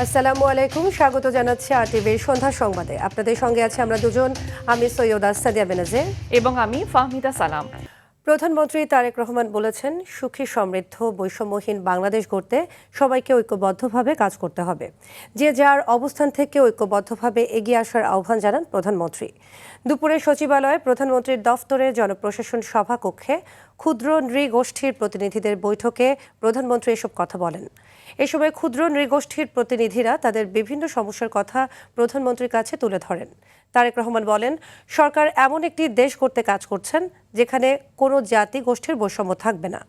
আসসালামু আলাইকুম, স্বাগত জানাচ্ছি আরটিভির সন্ধ্যা সংবাদে। আপনাদের সঙ্গে আছে আমরা দুজন, আমি সৈয়দা সাদিয়া বেনাজে এবং আমি ফাহমিদা সালাম। প্রধানমন্ত্রী তারেক রহমান বলেছেন, সুখী সমৃদ্ধ বৈষম্যহীন বাংলাদেশ গড়তে সবাইকে ঐক্যবদ্ধভাবে কাজ করতে হবে। যে যার অবস্থান থেকে ঐক্যবদ্ধভাবে এগিয়ে আসার আহ্বান জানান প্রধানমন্ত্রী। দুপুরে সচিবালয়ে প্রধানমন্ত্রীর দফতরে জনপ্রশাসন সভাকক্ষে ক্ষুদ্র নৃগোষ্ঠীর প্রতিনিধিদের বৈঠকে প্রধানমন্ত্রী এসব কথা বলেন। এ সময় ক্ষুদ্র নৃগোষ্ঠীর প্রতিনিধিরা তাদের বিভিন্ন সমস্যার কথা প্রধানমন্ত্রীর কাছে তুলে ধরেন। তারেক রহমান বলেন, সরকার এমন একটি দেশ করতে কাজ করছেন যেখানে কোনো জাতি গোষ্ঠীর বৈষম্য থাকবে না।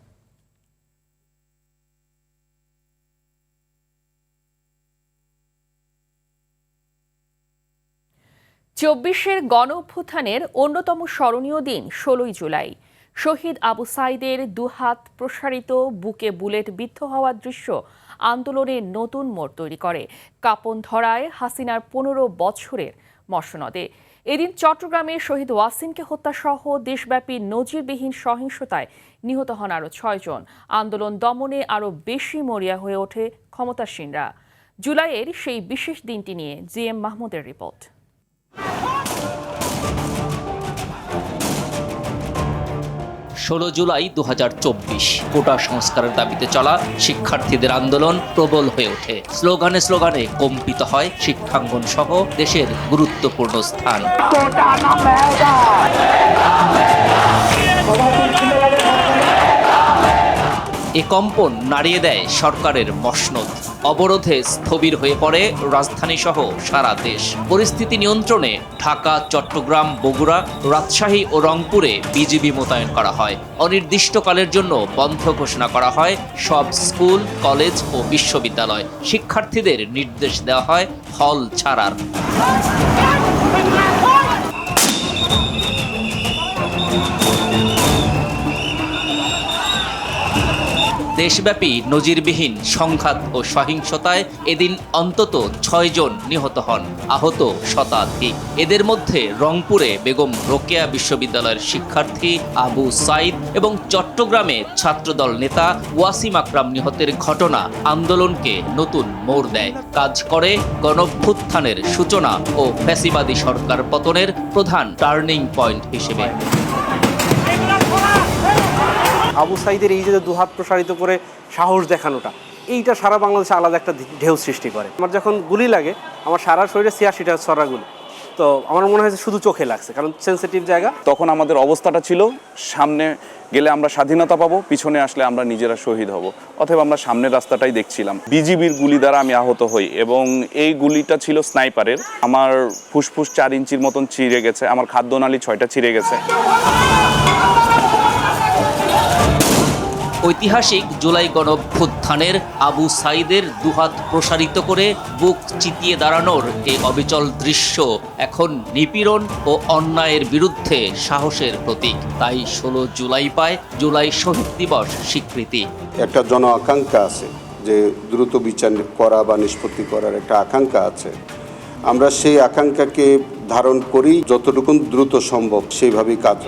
চব্বিশের গণ অভ্যুত্থানের অন্যতম স্মরণীয় দিন 16ই জুলাই। শহীদ আবু সাইদের দুহাত প্রসারিত, বুকে বুলেট বিদ্ধ হওয়ার দৃশ্য আন্দোলনের নতুন মোড় তৈরি করে। কাঁপন ধরায় হাসিনার 15 বছরের মসনদে। এদিন চট্টগ্রামে শহীদ ওয়াসিমকে হত্যাসহ দেশব্যাপী নজিরবিহীন সহিংসতায় নিহত হন আরও 6 জন। আন্দোলন দমনে আরও বেশি মরিয়া হয়ে ওঠে ক্ষমতাসীনরা। জুলাইয়ের সেই বিশেষ দিনটি নিয়ে জিএম মাহমুদের রিপোর্ট। 16 জুলাই 2024 কোটা সংস্কারের দাবিতে চলা শিক্ষার্থীদের আন্দোলন প্রবল হয়ে ওঠে। স্লোগানে স্লোগানে কম্পিত হয় শিক্ষাঙ্গন সহ দেশের গুরুত্বপূর্ণ স্থান। এ কম্পন নাড়িয়ে দেয় সরকারের মসনদ। অবরোধে স্থবির হয়ে পড়ে রাজধানী সহ সারা দেশ। পরিস্থিতি নিয়ন্ত্রণে ঢাকা, চট্টগ্রাম, বগুড়া, রাজশাহী ও রংপুরে বিজিবি মোতায়েন করা হয়। অনির্দিষ্টকালের জন্য বন্ধ ঘোষণা করা হয় সব স্কুল, কলেজ ও বিশ্ববিদ্যালয়। শিক্ষার্থীদের নির্দেশ দেওয়া হয় হল ছাড়ার। দেশব্যাপী নজিরবিহীন সংঘাত ও সহিংসতায় এদিন অন্তত 6 জন নিহত হন, আহত শতাধিক। এদের মধ্যে রংপুরে বেগম রোকেয়া বিশ্ববিদ্যালয়ের শিক্ষার্থী আবু সাইদ এবং চট্টগ্রামে ছাত্রদল নেতা ওয়াসিম আকরাম নিহতের ঘটনা আন্দোলনকে নতুন মোড় দেয়, কাজ করে গণঅভ্যুত্থানের সূচনা ও ফ্যাসিবাদী সরকার পতনের প্রধান টার্নিং পয়েন্ট হিসেবে। আবু সাইদের এই যে দুহাত প্রসারিত করে সাহস দেখানোটা, এইটা সারা বাংলাদেশে আলাদা একটা ঢেউ সৃষ্টি করে। আমার যখন গুলি লাগে, আমার সারা শরীরে 86টা ছড়া গুলি, তো আমার মনে হয়েছে শুধু চোখে লাগছে, কারণ সেন্সিটিভ জায়গা। তখন আমাদের অবস্থাটা ছিল, সামনে গেলে আমরা স্বাধীনতা পাবো, পিছনে আসলে আমরা নিজেরা শহীদ হব। অথবা আমরা সামনের রাস্তাটাই দেখছিলাম। বিজিবির গুলি দ্বারা আমি আহত হই এবং এই গুলিটা ছিল স্নাইপারের। আমার ফুসফুস 4 ইঞ্চির মতন ছিঁড়ে গেছে, আমার খাদ্যনালী 6টা ছিঁড়ে গেছে। ঐতিহাসিক জুলাই গণঅভ্যুত্থানের আবু সাইদের দুহাত প্রসারিত করে বুক চিতিয়ে দাঁড়ানোর এই অবিচল দৃশ্য এখন নিপীড়ন ও অন্যায়ের বিরুদ্ধে সাহসের প্রতীক। তাই 16 জুলাই পায় জুলাই শহীদ দিবস স্বীকৃতি। একটা জন আকাঙ্ক্ষা আছে যে দ্রুত বিচার করা বা নিষ্পত্তি করার একটা আকাঙ্ক্ষা আছে। আমরা সেই আকাঙ্ক্ষাকে ধারণ করি, যতটুকু দ্রুত সম্ভব সেইভাবেই কাজ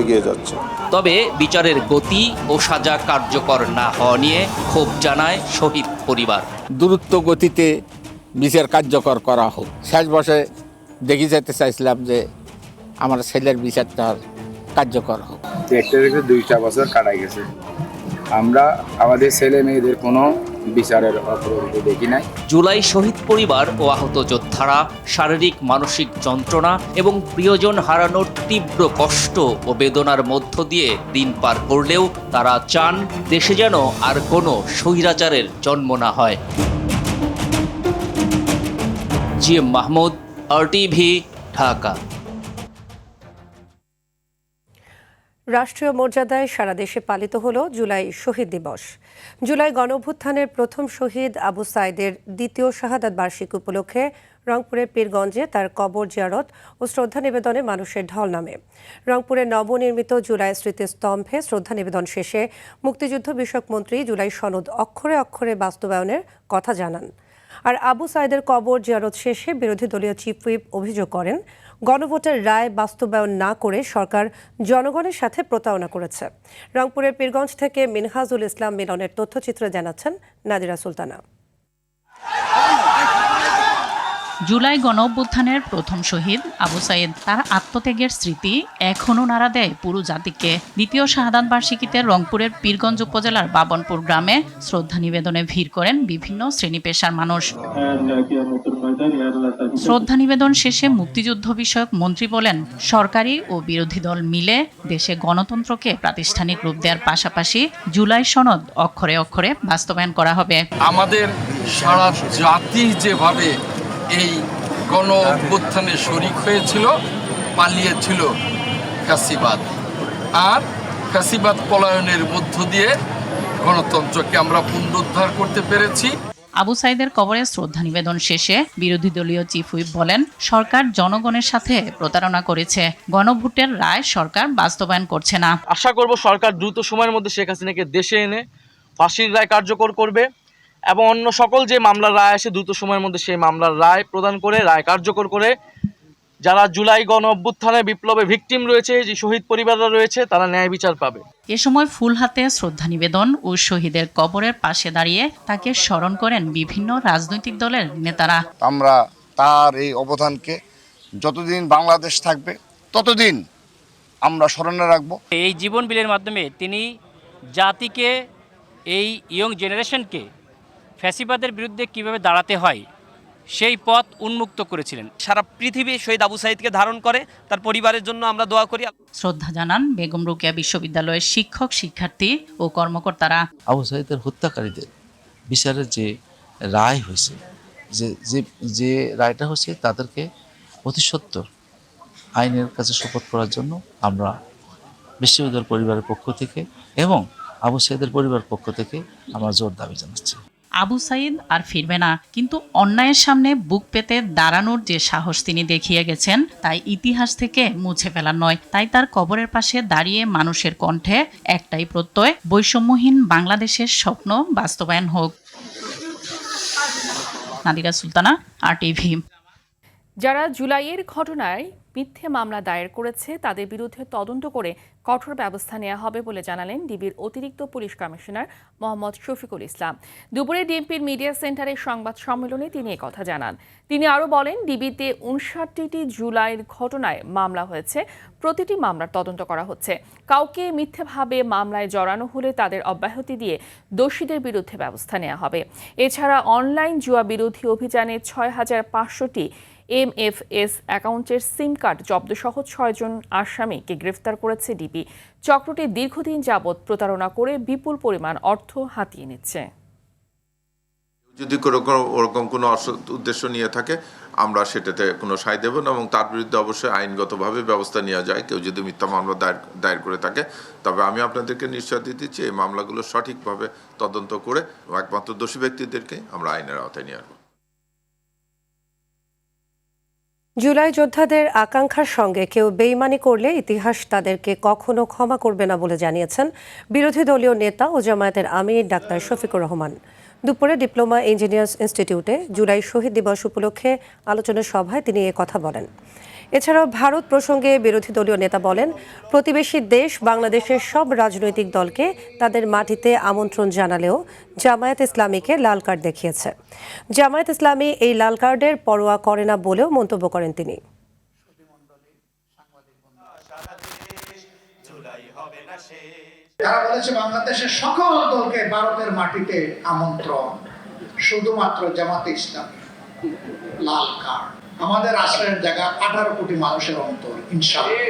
এগিয়ে যাচ্ছে। তবে বিচারের গতি ও সাজা কার্যকর না হওয়া নিয়ে ক্ষোভ জানায় শহীদ পরিবার। দ্রুত গতিতে বিচার কার্যকর করা হোক। শেষ বসে দেখি যেতে চাইছিলাম যে আমার ছেলের বিচারটা কার্যকর হোক। দেখতে দেখতে 2টা বছর কাটাই গেছে, আমরা আমাদের ছেলে মেয়েদের কোনো বিচারের অগ্রগতি দেখি নাই। জুলাই শহীদ পরিবার ও আহত যোদ্ধারা শারীরিক মানসিক যন্ত্রণা এবং প্রিয়জন হারানোর তীব্র কষ্ট ও বেদনার মধ্য দিয়ে দিন পার করলেও তারা চান দেশে যেন আর কোনো স্বৈরাচারের জন্ম না হয়। GM Mahmud, RTV, Dhaka. রাষ্ট্রীয় মর্যাদায় সারা দেশে পালিত হলো জুলাই শহীদ দিবস। জুলাই গণঅভ্যুত্থানের প্রথম শহীদ আবু সাইদের দ্বিতীয় শাহাদাত বার্ষিকী উপলক্ষে রংপুরের পীরগঞ্জে তার কবর জিয়ারত ও শ্রদ্ধা নিবেদনে মানুষের ঢল নামে। রংপুরের নবনির্মিত জুলাই স্মৃতিস্তম্ভে শ্রদ্ধা নিবেদন শেষে মুক্তিযুদ্ধ বিষয়ক মন্ত্রী জুলাই সনদ অক্ষরে অক্ষরে বাস্তবায়নের কথা জানান। আর আবু সাইদের কবর জিয়ারত শেষে বিরোধী দলীয় চিফ হুইপ অভিযোগ করেন, গণভোটের রায় বাস্তবায়ন না করে সরকার জনগণের সাথে প্রতারণা করেছে। রংপুরের পীরগঞ্জ থেকে মিনহাজুল ইসলাম মিলনের তথ্যচিত্রে জানাচ্ছেন নাদিরা সুলতানা। জুলাই গণঅভ্যুত্থানের প্রথম শহীদ আবু সাইদ, তার আত্মত্যাগের স্মৃতি এখনও নাড়া দেয় পুরো জাতিকে। দ্বিতীয় শাহাদাত বার্ষিকীতে রংপুরের পীরগঞ্জ উপজেলার বাবনপুর গ্রামে শ্রদ্ধা নিবেদনে ভিড় করেন বিভিন্ন শ্রেণী পেশার মানুষ। শ্রদ্ধা নিবেদন শেষে মুক্তিযুদ্ধ বিষয়ক মন্ত্রী বলেন, সরকারি ও বিরোধী দল মিলে দেশে গণতন্ত্রকে প্রাতিষ্ঠানিক রূপ দেওয়ার পাশাপাশি জুলাই সনদ অক্ষরে অক্ষরে বাস্তবায়ন করা হবে। আমাদের সারা জাতি যেভাবে এই গণ অভ্যুত্থানে শরিক হয়েছিল, পালিয়েছিল ফ্যাসিবাদ, আর ফ্যাসিবাদ পলায়নের মধ্য দিয়ে গণতন্ত্রকে আমরা পুনরুদ্ধার করতে পেরেছি। আবু সাইদের কবরে শ্রদ্ধা নিবেদন শেষে বিরোধী দলীয় চিফ হুইপ বলেন, সরকার জনগণের সাথে প্রতারণা করেছে, গণভোটের রায় সরকার বাস্তবায়ন করছে না। আশা করব সরকার দ্রুত সময়ের মধ্যে শেখ হাসিনাকে দেশে এনে ফাঁসির রায় কার্যকর করবে এবং অন্য সকল যে মামলার রায় আসে দ্রুত সময়ের মধ্যে সেই মামলার রায় প্রদান করে, রায় কার্যকর করে যারা জুলাই গণ অভ্যুত্থানে বিপ্লবে ভিকটিম রয়েছে, যে শহীদ পরিবাররা রয়েছে, তারা ন্যায় বিচার পাবে। এ সময় ফুল হাতে শ্রদ্ধা নিবেদন ও শহীদের কবরের পাশে দাঁড়িয়ে তাকে স্মরণ করেন বিভিন্ন রাজনৈতিক দলের নেতারা। আমরা তার এই অবদানকে যতদিন বাংলাদেশ থাকবে ততদিন আমরা স্মরণে রাখব। এই জীবন বিলের মাধ্যমে তিনি জাতিকে, এই ইয়ং জেনারেশনকে ফ্যাসিবাদের বিরুদ্ধে কিভাবে দাঁড়াতে হয় সেই পথ উন্মুক্ত করেছিলেন। সারা পৃথিবী শহীদ আবু সাইদকে ধারণ করে, তার পরিবারের জন্য আমরা দোয়া করি। শ্রদ্ধা জানান বেগম রোকেয়া বিশ্ববিদ্যালয়ের শিক্ষক, শিক্ষার্থী ও কর্মকর্তারা। আবু সাইদের হত্যাকারীদের বিচারের যে রায় হয়েছে, যে রায়টা হচ্ছে, তাদেরকে অতি সত্বর আইনের কাছে শপথ করার জন্য আমরা বিশ্ববিদ্যালয় পরিবারের পক্ষ থেকে এবং আবু সাইদের পরিবারের পক্ষ থেকে আমরা জোর দাবি জানাচ্ছি। আবু সাইদ আর ফিরবে না, কিন্তু অন্যায়ের সামনে বুক পেতে দাঁড়ানোর যে সাহস তিনি দেখিয়ে গেছেন, তাই ইতিহাস থেকে মুছে ফেলার নয়। তাই তার কবরের পাশে দাঁড়িয়ে মানুষের কণ্ঠে একটাই প্রত্যয়, বৈষম্যহীন বাংলাদেশের স্বপ্ন বাস্তবায়ন হোক। নাদিরা সুলতানা, RTV। যারা জুলাইয়ের ঘটনায় মিথ্যে মামলা দায়ের করেছে তাদের বিরুদ্ধে তদন্ত করে কঠোর ব্যবস্থা নেওয়া হবে বলে জানালেন ডিবির অতিরিক্ত পুলিশ কমিশনার মোহাম্মদ শফিকুল ইসলাম। দুপুরে ডিএমপির মিডিয়া সেন্টারের সংবাদ সম্মেলনে তিনি একথা জানান। তিনি আরও বলেন, ডিবিতে 59টি জুলাইয়ের ঘটনায় মামলা হয়েছে, প্রতিটি মামলার তদন্ত করা হচ্ছে। কাউকে মিথ্যেভাবে মামলায় জড়ানো হলে তাদের অব্যাহতি দিয়ে দোষীদের বিরুদ্ধে ব্যবস্থা নেওয়া হবে। এছাড়া অনলাইন জুয়া বিরোধী অভিযানে 6500টি MFS অ্যাকাউন্টের সিম কার্ড জব্দসহ 6 জন আসামিকে গ্রেফতার করেছে ডিবি। চক্রটি দীর্ঘদিন যাবৎ প্রতারণা করে বিপুল পরিমাণ অর্থ হাতিয়ে নিচ্ছে। যদি ওরকম কোনো উদ্দেশ্য নিয়ে থাকে, আমরা সেটাতে কোনো সায় দেব না এবং তার বিরুদ্ধে অবশ্যই আইনগতভাবে ব্যবস্থা নেওয়া যায়। কেউ যদি মিথ্যা মামলা দায়ের করে থাকে, তবে আমি আপনাদেরকে নিশ্চয় দিচ্ছি এই মামলাগুলো সঠিকভাবে তদন্ত করে একমাত্র দোষী ব্যক্তিদেরকে আমরা আইনের আওতায় নিয়ে আসবো। জুলাই যোদ্ধাদের আকাঙ্ক্ষার সঙ্গে কেউ বেইমানি করলে ইতিহাস তাদেরকে কখনো ক্ষমা করবে না বলে জানিয়েছেন বিরোধী দলীয় নেতা ও জামায়াতের আমির ডাক্তার শফিকুর রহমান। দুপুরে ডিপ্লোমা ইঞ্জিনিয়ার্স ইনস্টিটিউটে জুলাই শহীদ দিবস উপলক্ষে আলোচনা সভায় তিনি কথা বলেন। এছাড়াও ভারত প্রসঙ্গে বিরোধী দলীয় নেতা বলেন, প্রতিবেশী দেশ বাংলাদেশের সব রাজনৈতিক দলকে তাদের মাটিতে আমন্ত্রণ জানালেও জামায়াত ইসলামীকে লাল কার্ড দেখিয়েছে। জামায়াত ইসলামী এই লাল কার্ডের পরোয়া করে না বলেও মন্তব্য করেন তিনি। তারা বলেছে বাংলাদেশের সকল দলকে ভারতের মাটিতে আমন্ত্রণ, শুধুমাত্র জামাতে ইসলামী লাল কার্ড। আমাদের আশ্রয়ের জায়গা 18 কোটি মানুষের অন্তর, ইনশাআল্লাহ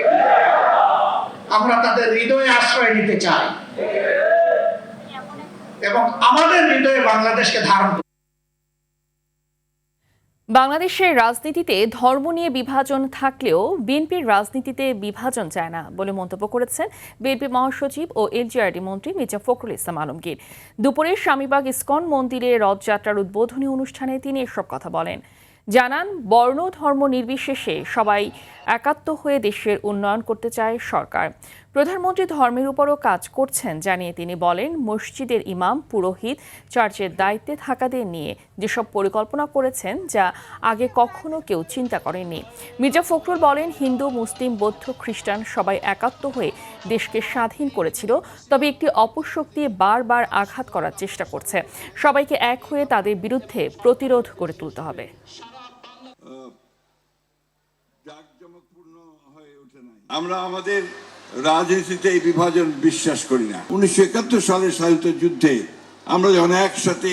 আমরা তাদের হৃদয়ে আশ্রয় নিতে চাই এবং আমাদের হৃদয়ে বাংলাদেশকে ধারণ। বাংলাদেশের রাজনীতিতে ধর্ম নিয়ে বিভাজন থাকলেও বিএনপির রাজনীতিতে বিভাজন চায় না বলে মন্তব্য করেছেন বিএনপি মহাসচিব ও এলজিআরডি মন্ত্রী মির্জা ফখরুল ইসলাম আলমগীর। দুপুরে স্বামীবাগ ইসকন মন্দিরে রথযাত্রার উদ্বোধনী অনুষ্ঠানে তিনি এসব কথা বলেন। জানান, বর্ণ ধর্ম নির্বিশেষে সবাই একাত্ম হয়ে দেশের উন্নয়ন করতে চায় সরকার। প্রধানমন্ত্রী ধর্মের উপরও কাজ করছেন জানিয়ে তিনি বলেন, মসজিদের ইমাম, পুরোহিত, চার্চের দায়িত্বে থাকাদের নিয়ে যেসব পরিকল্পনা করেছেন যা আগে কখনো কেউ চিন্তা করেননি। মির্জা ফখরুল বলেন, হিন্দু, মুসলিম, বৌদ্ধ, খ্রিস্টান সবাই একাত্ম হয়ে দেশকে স্বাধীন করেছিল, তবে একটি অপশক্তি বারবার আঘাত করার চেষ্টা করছে। সবাইকে এক হয়ে তাদের বিরুদ্ধে প্রতিরোধ গড়ে তুলতে হবে। আমরা আমাদের রাজনীতিতে এই বিভাজন বিশ্বাস করি না। 1971 সালের স্বাধীনতা যুদ্ধে আমরা যখন একসাথে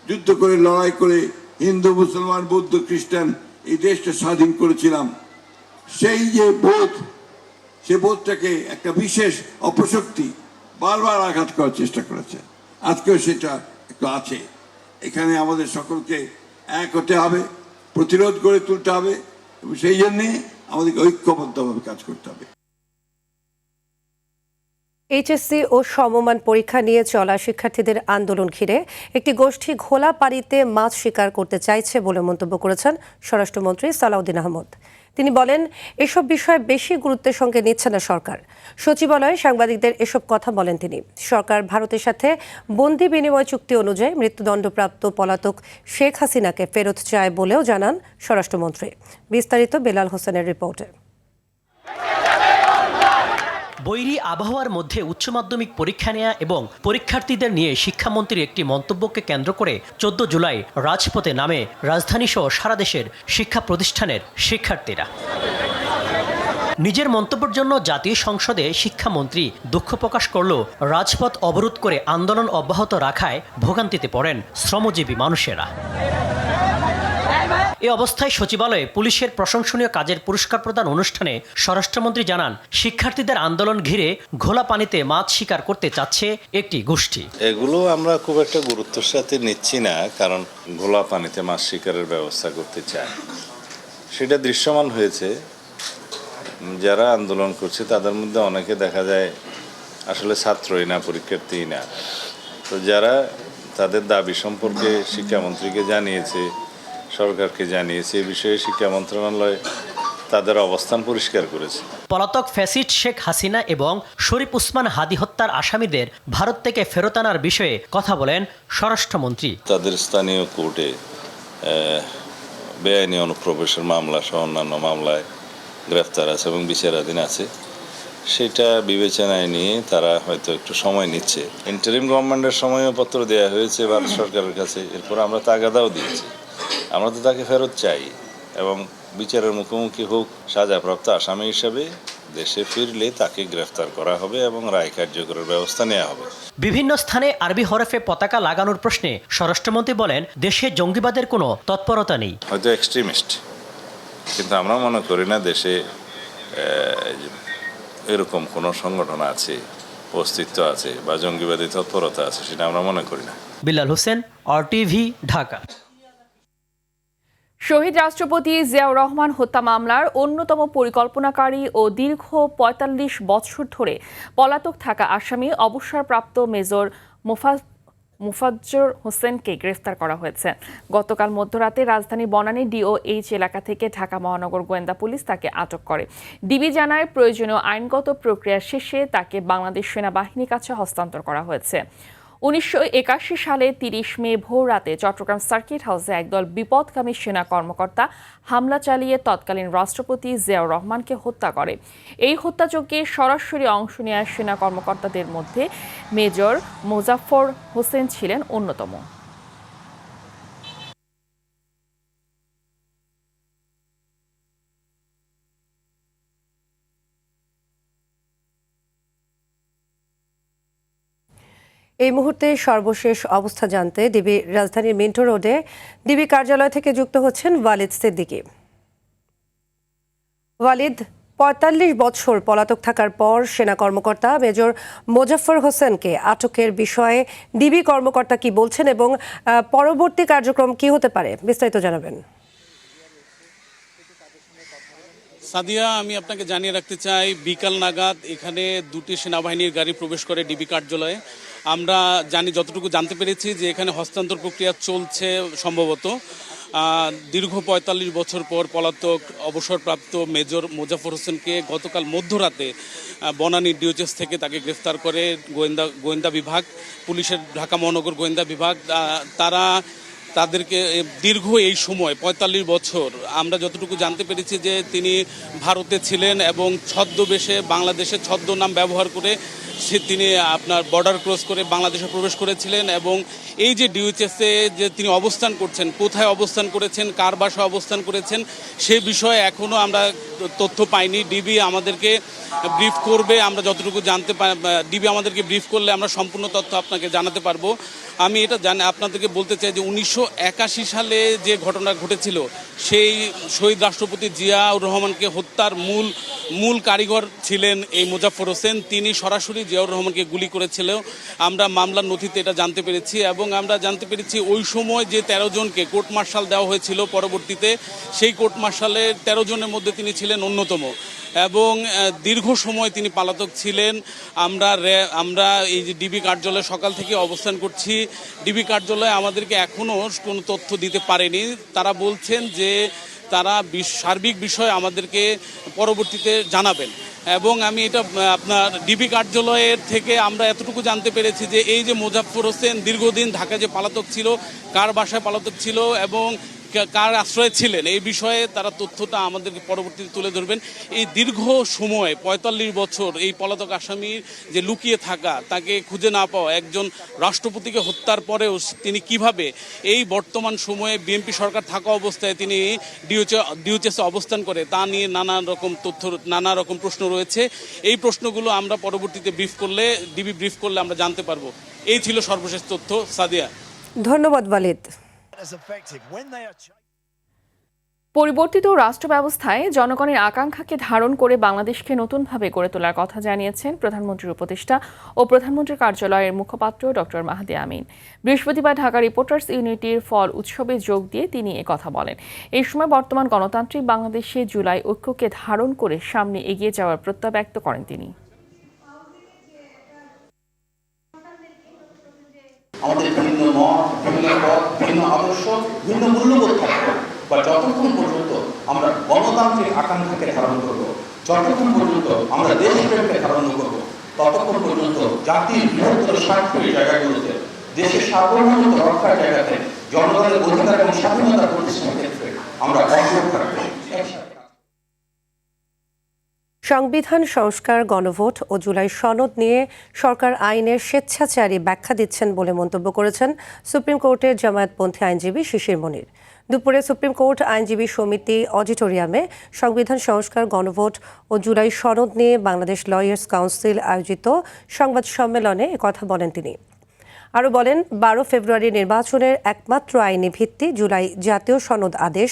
যুদ্ধ করে লড়াই করে হিন্দু মুসলমান বৌদ্ধ খ্রিস্টান এই দেশটা স্বাধীন করেছিলাম, সেই যে বোধ, সে বোধটাকে একটা বিশেষ অপশক্তি বারবার আঘাত করার চেষ্টা করেছে। আজকেও সেটা একটু আছে। এখানে আমাদের সকলকে এক হতে হবে, প্রতিরোধ করে তুলতে হবে এবং সেই জন্যে আমাদেরকে ঐক্যবদ্ধভাবে কাজ করতে হবে। এইচএসসি ও সমমান পরীক্ষা নিয়ে চলা শিক্ষার্থীদের আন্দোলন ঘিরে একটি গোষ্ঠী ঘোলা পানিতে মাছ শিকার করতে চাইছে বলে মন্তব্য করেছেন স্বরাষ্ট্রমন্ত্রী সালাউদ্দিন আহমদ। তিনি বলেন, এসব বিষয়ে বেশি গুরুত্বের সঙ্গে নিচ্ছে না সরকার। সচিবালয়ে সাংবাদিকদের এসব কথা বলেন তিনি। সরকার ভারতের সাথে বন্দি বিনিময় চুক্তি অনুযায়ী মৃত্যুদণ্ডপ্রাপ্ত পলাতক শেখ হাসিনাকে ফেরত চায় বলেও জানান স্বরাষ্ট্রমন্ত্রী। বিস্তারিত বেলাল হোসেনের রিপোর্টে। বৈরী আবহাওয়ার মধ্যে উচ্চ মাধ্যমিক পরীক্ষা নেওয়া এবং পরীক্ষার্থীদের নিয়ে শিক্ষামন্ত্রীর একটি মন্তব্যকে কেন্দ্র করে 14 জুলাই রাজপথে নামে রাজধানীসহ সারা দেশের শিক্ষা প্রতিষ্ঠানের শিক্ষার্থীরা। নিজের মন্তব্যের জন্য জাতীয় সংসদে শিক্ষামন্ত্রী দুঃখ প্রকাশ করলেও রাজপথ অবরোধ করে আন্দোলন অব্যাহত রাখায় ভোগান্তিতে পড়েন শ্রমজীবী মানুষেরা। এ অবস্থায় সচিবালয়ে পুলিশের প্রশংসনীয় কাজের পুরস্কার প্রদান অনুষ্ঠানে স্বরাষ্ট্রমন্ত্রী জানান, শিক্ষার্থীদের আন্দোলন ঘিরে ঘোলা পানিতে মাছ শিকার করতে চাচ্ছে একটি গোষ্ঠী। এগুলো আমরা খুব একটা গুরুত্বের সাথে নিচ্ছি না, কারণ ঘোলা পানিতে মাছ শিকারের ব্যবস্থা করতে চায়। সেটা দৃশ্যমান হয়েছে। যারা আন্দোলন করছে তাদের মধ্যে অনেকে দেখা যায় আসলে ছাত্রই না, পরীক্ষার্থীই না। তো যারা তাদের দাবি সম্পর্কে শিক্ষামন্ত্রীকে জানিয়েছে, সরকারকে জানিয়েছে, এই বিষয়ে শিক্ষা মন্ত্রণালয় তাদের অবস্থান পরিষ্কার করেছে। পলাতক ফ্যাসিস্ট শেখ হাসিনা এবং শরীফ উসমান হাদি হত্যার আসামিদের ভারত থেকে ফেরত আনার বিষয়ে কথা বলেন স্বরাষ্ট্রমন্ত্রী। তাদের স্থানীয় কোর্টে বেআইনি অনুপ্রবেশের মামলা সহ অন্যান্য মামলায় গ্রেফতার আছে এবং বিচারাধীন আছে। সেটা বিবেচনায় নিয়ে তারা হয়তো একটু সময় নিচ্ছে। ইন্টারিম গভর্নমেন্টের সময়ও পত্র দেওয়া হয়েছে ভারত সরকারের কাছে। এরপর আমরা তাগাদাও দিয়েছি। আমরা তো তাকে ফেরত চাই এবং বিচারের মুখোমুখি হোক। সাজাপ্রাপ্ত আসামি হিসেবে দেশে ফিরলে তাকে গ্রেফতার করা হবে এবং রায় কার্যকরের ব্যবস্থা নেওয়া হবে। বিভিন্ন স্থানে আরবি হরফে পতাকা লাগানোর প্রশ্নে স্বরাষ্ট্রমন্ত্রী বলেন, দেশে জঙ্গিবাদের কোনো তৎপরতা নেই। হয়তো এক্সট্রিমিস্ট, কিন্তু আমরা মনে করি না দেশে এরকম কোনো সংগঠন আছে, অস্তিত্ব আছে বা জঙ্গিবাদী তৎপরতা আছে, সেটা আমরা মনে করি না। বিলাল হোসেন, RTV, ঢাকা। শহীদ রাষ্ট্রপতি জিয়াউর রহমান হত্যা মামলার অন্যতম পরিকল্পনাকারী ও দীর্ঘ ৪৫ বছর ধরে পলাতক থাকা আসামি অবসরপ্রাপ্ত মেজর মুফাজ্জর হোসেনকে গ্রেফতার করা হয়েছে। গতকাল মধ্যরাতে রাজধানী বনানী DOH এলাকা থেকে ঢাকা মহানগর গোয়েন্দা পুলিশ তাকে আটক করে। ডিবি জানায়, প্রয়োজনীয় আইনগত প্রক্রিয়া শেষে তাকে বাংলাদেশ সেনাবাহিনীর কাছে হস্তান্তর করা হয়েছে। 1981 সালে 30 মে ভোর রাতে চট্টগ্রাম সার্কিট হাউসে একদল বিপদগামী সেনা কর্মকর্তা হামলা চালিয়ে তৎকালীন রাষ্ট্রপতি জিয়াউর রহমানকে হত্যা করে। এই হত্যাযজ্ঞে সরাসরি অংশ নেওয়া সেনা কর্মকর্তাদের মধ্যে মেজর মোজাফফর হোসেন ছিলেন অন্যতম। এই মুহূর্তে সর্বশেষ অবস্থা জানতে ডিবি রাজধানীর মিন্টো রোডে ডিবি কার্যালয় থেকে যুক্ত হচ্ছেন ওয়ালিদ সিদ্দিকী। ওয়ালিদ, ৪৫ বছর পলাতক থাকার পর সেনা কর্মকর্তা মেজর মোজাফফর হোসেনকে আটকের বিষয়ে ডিবি কর্মকর্তা কি বলছেন এবং পরবর্তী কার্যক্রম কি হতে পারে, বিস্তারিত জানাবেন। সাদিয়া, আমি আপনাকে জানিয়ে রাখতে চাই, বিকাল নাগাদ এখানে দুটি সেনাবাহিনীর গাড়ি প্রবেশ করে ডিবি কার্যালয়ে। আমরা যতটুকু জানতে পেরেছি যে এখানে হস্তান্তর প্রক্রিয়া চলছে সম্ভবত। দীর্ঘ ৪৫ বছর পর পলাতক অবসরপ্রাপ্ত মেজর মোজাফফর হোসেনকে গতকাল মধ্যরাতে বনানী DOH থেকে তাকে গ্রেফতার করে গোয়েন্দা বিভাগ, পুলিশের ঢাকা মহানগর গোয়েন্দা বিভাগ। তাদেরকে দীর্ঘ এই সময় ৪৫ বছর আমরা যতটুকু জানতে পেরেছি যে তিনি ভারতে ছিলেন এবং ছদ্মবেশে বাংলাদেশের ছদ্মনাম ব্যবহার করে তিনি আপনার বর্ডার ক্রস করে বাংলাদেশে প্রবেশ করেছিলেন এবং এই যে ডিওএইচএসে যে তিনি অবস্থান করছেন, কোথায় অবস্থান করেছেন, কার বাসায় অবস্থান করেছেন সে বিষয়ে এখনও আমরা তথ্য পাইনি। ডিবি আমাদেরকে ব্রিফ করবে, আমরা যতটুকু জানতে ডিবি আমাদেরকে ব্রিফ করলে আমরা সম্পূর্ণ তথ্য আপনাকে জানাতে পারবো। আমি এটা আপনাদেরকে বলতে চাই যে 1981 সালে যে ঘটনা ঘটেছিল, সেই শহীদ রাষ্ট্রপতি জিয়াউর রহমানকে হত্যার মূল কারিগর ছিলেন এই মোজাফফর হোসেন। তিনি সরাসরি জিয়াউর রহমানকে গুলি করেছিল। আমরা মামলার নথিতে এটা জানতে পেরেছি এবং আমরা জানতে পেরেছি ওই সময় যে 13 জনকে কোর্ট মার্শাল দেওয়া হয়েছিল পরবর্তীতে, সেই কোর্ট মার্শালের 13 জনের মধ্যে তিনি ছিলেন অন্যতম এবং দীর্ঘ সময় তিনি পলাতক ছিলেন। আমরা এই যে ডিবি কার্যালয়ে সকাল থেকে অবস্থান করছি, ডিবি কার্যালয়ে আমাদেরকে এখনও কোনো তথ্য দিতে পারেনি। তারা বলছেন যে তারা সার্বিক বিষয়ে আমাদেরকে পরবর্তীতে জানাবেন এবং আমি এটা আপনার ডিবি কার্যালয়ের থেকে আমরা এতটুকু জানতে পেরেছি যে এই যে মোজাফফর হোসেন দীর্ঘদিন ঢাকায় যে পলাতক ছিল, কার বাসায় পলাতক ছিল এবং কার আশ্রয়ে ছিলেন, এই বিষয়ে তারা তথ্যটা আমাদেরকে পরবর্তীতে তুলে ধরবেন। এই দীর্ঘ সময় 45 বছর এই পলাতক আসামির যে লুকিয়ে থাকা, তাকে খুঁজে না পাওয়া, একজন রাষ্ট্রপতিকে হত্যার পরেও তিনি কিভাবে এই বর্তমান সময়ে বিএনপি সরকার থাকা অবস্থায় তিনি ডিওএইচএসে অবস্থান করে, তা নিয়ে নানা রকম প্রশ্ন রয়েছে। এই প্রশ্নগুলো আমরা পরবর্তীতে ডিবি ব্রিফ করলে আমরা জানতে পারবো। এই ছিল সর্বশেষ তথ্য। সাদিয়া, ধন্যবাদ ওয়ালিদ। পরিবর্তিত রাষ্ট্র ব্যবস্থায় জনগণের আকাঙ্ক্ষাকে ধারণ করে বাংলাদেশকে নতুনভাবে গড়ে তোলার কথা জানিয়েছেন প্রধানমন্ত্রীর উপদেষ্টা ও প্রধানমন্ত্রীর কার্যালয়ের মুখপাত্র ডক্টর মাহাদি আমিন। বৃহস্পতিবার ঢাকা রিপোর্টার্স ইউনিটির ফল উৎসবে যোগ দিয়ে তিনি একথা বলেন। এই সময় বর্তমান গণতান্ত্রিক বাংলাদেশে জুলাই ঐক্যকে ধারণ করে সামনে এগিয়ে যাওয়ার প্রত্যয় ব্যক্ত করেন তিনি। আমাদের ভিন্ন মত, ভিন্ন পথ, ভিন্ন আদর্শ, ভিন্ন মূল্যবোধ থাকবে, বা যতক্ষণ পর্যন্ত আমরা গণতান্ত্রিক আকাঙ্ক্ষাকে ধারণ করব, যতক্ষণ পর্যন্ত আমরা দেশপ্রেমকে ধারণ করব, ততক্ষণ পর্যন্ত জাতির বৃহত্তর স্বার্থের জায়গাগুলোতে, দেশের সার্বভৌমত্ব রক্ষার জায়গাতে, জনগণের অধিকার এবং স্বাধীনতা প্রতিষ্ঠার ক্ষেত্রে আমরা অগ্রসর থাকব। সংবিধান সংস্কার, গণভোট ও জুলাই সনদ নিয়ে সরকার আইনের স্বেচ্ছাচারী ব্যাখ্যা দিচ্ছেন বলে মন্তব্য করেছেন সুপ্রিম কোর্টের জামায়াতপন্থী আইনজীবী শিশির মনির। দুপুরে সুপ্রিম কোর্ট আইনজীবী সমিতি অডিটোরিয়ামে সংবিধান সংস্কার, গণভোট ও জুলাই সনদ নিয়ে বাংলাদেশ লয়ার্স কাউন্সিল আয়োজিত সংবাদ সম্মেলনে একথা বলেন তিনি। আরও বলেন, 12 ফেব্রুয়ারি নির্বাচনের একমাত্র আইনি ভিত্তি জুলাই জাতীয় সনদ আদেশ,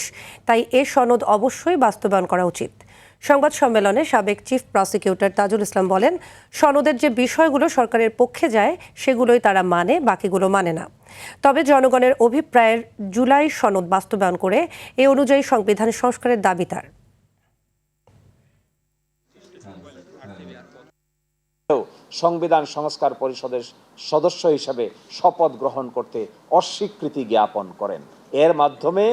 তাই এ সনদ অবশ্যই বাস্তবায়ন করা উচিত। সংবাদ সম্মেলনে সাবেক চিফ প্রসিকিউটর তাজুল ইসলাম বলেন, সনদের যে বিষয়গুলো সরকারের পক্ষে যায় সেগুলোই তারা মানে, বাকিগুলো মানে না। তবে জনগণের অভিপ্রায়ের জুলাই সনদ বাস্তবায়ন করে এ অনুযায়ী সংবিধান সংস্কারের দাবি তার। সংবিধান সংস্কার পরিষদের সদস্য হিসেবে শপথ গ্রহণ করতে অস্বীকৃতি জ্ঞাপন করেন। এর মাধ্যমে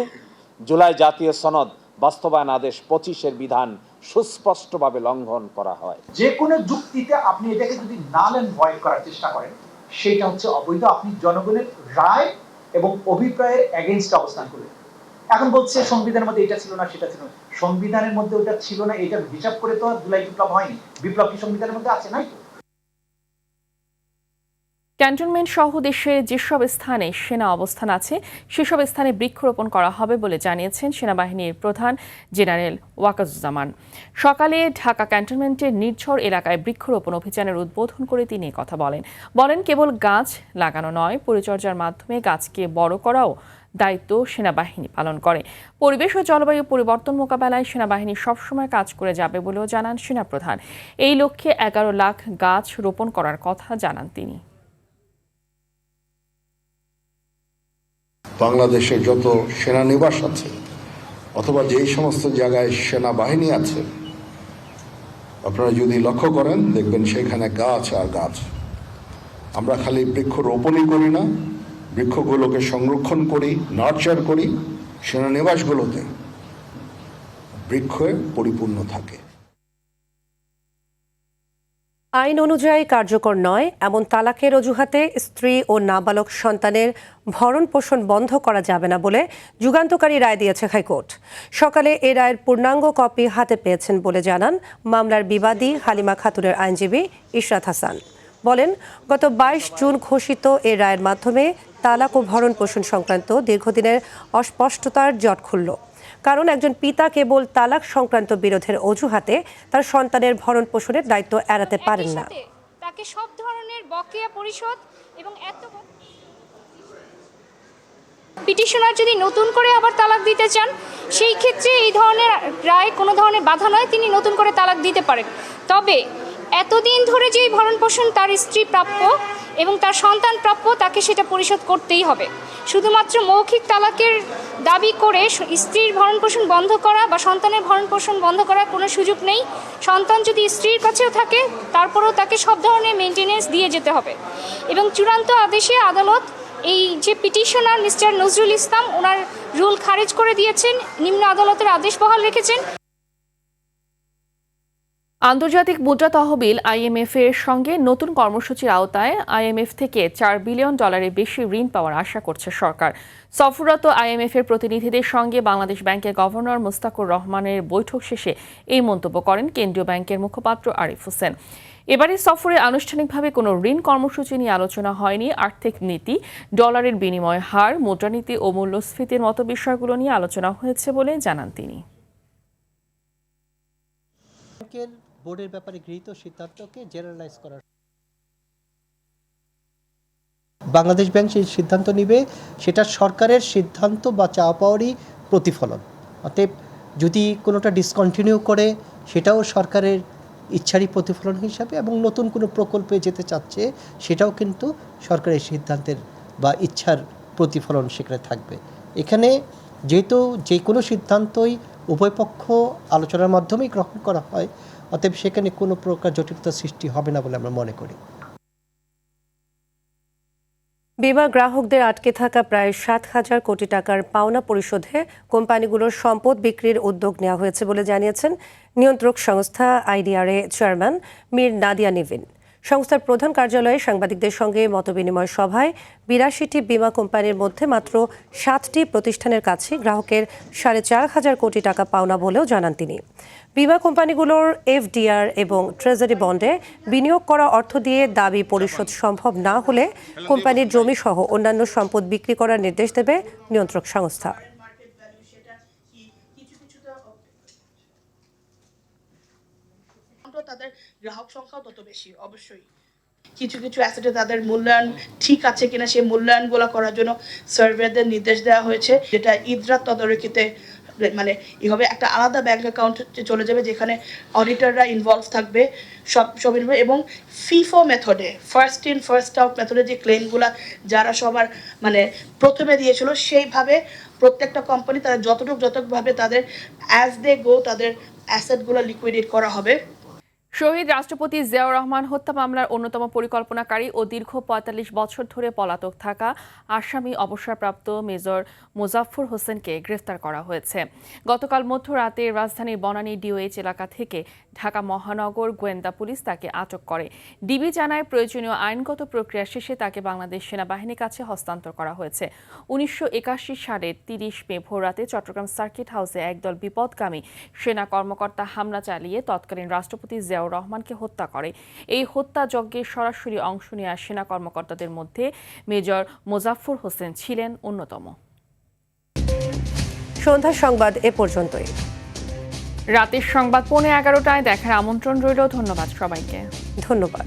জুলাই জাতীয় সনদ বাস্তবায়ন আদেশ 25-এর বিধান সুস্পষ্টভাবে লঙ্ঘন করা হয়। যে কোনো যুক্তিতে আপনি এটাকে যদি নাল এন্ড ভয়েড করার চেষ্টা করেন, সেটা হচ্ছে অবৈধ। আপনি জনগণের রায় এবং অভিপ্রায়ের এগেইনস্ট অবস্থান করলেন। এখন বলছে সংবিধানের মধ্যে এটা ছিল না, সেটা ছিল না। সংবিধানের মধ্যে ওটা ছিল না, এটা হিসাব করে তো জুলাই বিপ্লব হয়নি। বিপ্লব কি সংবিধানের মধ্যে আছে? নাই তো। ক্যান্টনমেন্ট সহ দেশের যেসব স্থানে সেনা অবস্থান আছে সেসব স্থানে বৃক্ষরোপণ করা হবে বলে জানিয়েছেন সেনাবাহিনীর প্রধান জেনারেল ওয়াকারুজ্জামান। সকালে ঢাকা ক্যান্টনমেন্টের নির্ঝর এলাকায় বৃক্ষরোপণ অভিযানের উদ্বোধন করে তিনি কথা বলেন, কেবল গাছ লাগানো নয়, পরিচর্যার মাধ্যমে গাছকে বড় করাও দায়িত্ব সেনাবাহিনী পালন করে। পরিবেশ ও জলবায়ু পরিবর্তন মোকাবেলায় সেনাবাহিনী সবসময় কাজ করে যাবে বলেও জানান সেনাপ্রধান। এই লক্ষ্যে 11 লাখ গাছ রোপণ করার কথা জানান তিনি। বাংলাদেশে যত সেনানিবাস আছে অথবা যেই সমস্ত জায়গায় সেনাবাহিনী আছে, আপনারা যদি লক্ষ্য করেন দেখবেন সেখানে গাছ আর গাছ। আমরা খালি বৃক্ষরোপণই করি না, বৃক্ষগুলোকে সংরক্ষণ করি, নার্চার করি, সেনানিবাসগুলোতে বৃক্ষে পরিপূর্ণ থাকে। আইন অনুযায়ী কার্যকর নয় এমন তালাকের অজুহাতে স্ত্রী ও নাবালক সন্তানের ভরণ পোষণ বন্ধ করা যাবে না বলে যুগান্তকারী রায় দিয়েছে হাইকোর্ট। সকালে এ রায়ের পূর্ণাঙ্গ কপি হাতে পেয়েছেন বলে জানান মামলার বিবাদী হালিমা খাতুনের আইনজীবী ইশরাত হাসান। বলেন, গত 22 জুন ঘোষিত এ রায়ের মাধ্যমে তালাক ও ভরণ পোষণ সংক্রান্ত দীর্ঘদিনের অস্পষ্টতার জট খুলল। কারণ একজন পিতা কেবল তালাক সংক্রান্ত বিরোধের অজুহাতে তার সন্তানের ভরণ পোষণের দায়িত্ব এড়াতে পারেন না। তাকে সব ধরনের বকেয়া পরিশোধ এবং পিটিশনার যদি নতুন করে আবার তালাক দিতে চান, সেই ক্ষেত্রে এই ধরনের রায় কোনো ধরনের বাধা নয়, তিনি নতুন করে তালাক দিতে পারেন। তবে এতদিন ধরে যেই ভরণ পোষণ তার স্ত্রী প্রাপ্য এবং তার সন্তান প্রাপ্য, তাকে সেটা পরিশোধ করতেই হবে। শুধুমাত্র মৌখিক তালাকের দাবি করে স্ত্রীর ভরণ পোষণ বন্ধ করা বা সন্তানের ভরণ পোষণ বন্ধ করার কোনো সুযোগ নেই। সন্তান যদি স্ত্রীর কাছেও থাকে, তারপরেও তাকে সব ধরনের মেনটেনেন্স দিয়ে যেতে হবে। এবং চূড়ান্ত আদেশে আদালত এই যে পিটিশনার মিস্টার নজরুল ইসলাম, ওনার রুল খারিজ করে দিয়েছেন, নিম্ন আদালতের আদেশ বহাল রেখেছেন। আন্তর্জাতিক মুদ্রা তহবিল IMF এর সঙ্গে নতুন কর্মসূচির আওতায় IMF থেকে $4 বিলিয়ন বেশি ঋণ পাওয়ার আশা করছে সরকার। সফররত IMF এর প্রতিনিধিদের সঙ্গে বাংলাদেশ ব্যাংকের গভর্নর মুস্তাকুর রহমানের বৈঠক শেষে এই মন্তব্য করেন কেন্দ্রীয় ব্যাংকের মুখপাত্র আরিফ হোসেন। এবারে সফরে আনুষ্ঠানিকভাবে কোনো ঋণ কর্মসূচি নিয়ে আলোচনা হয়নি। আর্থিক নীতি, ডলারের বিনিময় হার, মুদ্রানীতি ও মূল্যস্ফীতির মতো বিষয়গুলো নিয়ে আলোচনা হয়েছে বলে জানান তিনি। বোর্ডের ব্যাপারে গৃহীত সিদ্ধান্তকে জেনারেলাইজ করার, বাংলাদেশ ব্যাংক সেই সিদ্ধান্ত নিবে, সেটা সরকারের সিদ্ধান্ত বা চাওয়া পাওয়ারই প্রতিফলন। অতএব যদি কোনোটা ডিসকন্টিনিউ করে, সেটাও সরকারের ইচ্ছারই প্রতিফলন হিসাবে, এবং নতুন কোনো প্রকল্পে যেতে চাচ্ছে, সেটাও কিন্তু সরকারের সিদ্ধান্তের বা ইচ্ছার প্রতিফলন সেখানে থাকবে। এখানে যেহেতু যে কোনো সিদ্ধান্তই উভয় পক্ষ আলোচনার মাধ্যমেই গ্রহণ করা হয়, অতএব সেখানে কোনো প্রকার জটিলতা সৃষ্টি হবে না বলে আমরা মনে করি। বিমা গ্রাহকদের আটকে থাকা প্রায় 7,000 কোটি টাকার পাওনা পরিশোধে কোম্পানিগুলোর সম্পদ বিক্রির উদ্যোগ নেওয়া হয়েছে বলে জানিয়েছেন নিয়ন্ত্রক সংস্থা IDRA চেয়ারম্যান মীর নাদিয়া নিভিন। সংস্থার প্রধান কার্যালয়ে সাংবাদিকদের সঙ্গে মতবিনিময় সভায় 82টি বিমা কোম্পানির মধ্যে মাত্র 7টি প্রতিষ্ঠানের কাছে গ্রাহকের 4,500 কোটি টাকা পাওনা বলেও জানান তিনি। বিমা কোম্পানিগুলোর FDR এবং ট্রেজারি বন্ডে বিনিয়োগ করা অর্থ দিয়ে দাবি পরিশোধ সম্ভব না হলে কোম্পানির জমি সহ অন্যান্য সম্পদ বিক্রি করার নির্দেশ দেবে নিয়ন্ত্রক সংস্থা। তাদের গ্রাহক সংখ্যাও তত বেশি। অবশ্যই কিছু কিছু অ্যাসেটে তাদের মূল্যায়ন ঠিক আছে কিনা, সেই মূল্যায়নগুলো করার জন্য সার্ভেদের নির্দেশ দেওয়া হয়েছে, যেটা ইদরার তদারকিতে মানে এভাবে একটা আলাদা ব্যাংক অ্যাকাউন্ট চলে যাবে, যেখানে অডিটররা ইনভলভ থাকবে সব এবং ফিফো মেথডে, ফার্স্ট ইন ফার্স্ট আউট মেথডে যে ক্লেমগুলো যারা সবার মানে প্রথমে দিয়েছিল, সেইভাবে প্রত্যেকটা কোম্পানি তারা যতটুকুভাবে তাদের অ্যাজ দে গো তাদের অ্যাসেটগুলো লিকুইডেট করা হবে। শহীদ রাষ্ট্রপতি জিয়াউর রহমান হত্যা মামলার অন্যতম পরিকল্পনাকারী ও দীর্ঘ ৪৫ বছর ধরে পলাতক থাকা আসামি অবসরপ্রাপ্ত মেজর মোজাফফর হোসেনকে গ্রেফতার করা হয়েছে। গতকাল মধ্যরাতে রাজধানীর বনানী DOH এলাকা থেকে ঢাকা মহানগর গোয়েন্দা পুলিশ তাকে আটক করে। ডিবি জানায় প্রয়োজনীয় আইনগত প্রক্রিয়া শেষে তাকে বাংলাদেশ সেনাবাহিনীর কাছে হস্তান্তর করা হয়েছে। 1981 সালের 30 মে ভোররাতে চট্টগ্রাম সার্কিট হাউসে একদল বিপদগামী সেনা কর্মকর্তা হামলা চালিয়ে তৎকালীন রাষ্ট্রপতি জিয়াউর রহমানকে হত্যা করে। এই হত্যাযজ্ঞে সরাসরি অংশ নেওয়া সেনা কর্মকর্তাদের মধ্যে মেজর মোজাফফর হোসেন ছিলেন অন্যতম। সন্ধ্যার সংবাদ এ পর্যন্তই। রাতের সংবাদ 11:15টায় দেখার আমন্ত্রণ রইল। ধন্যবাদ সবাইকে। ধন্যবাদ।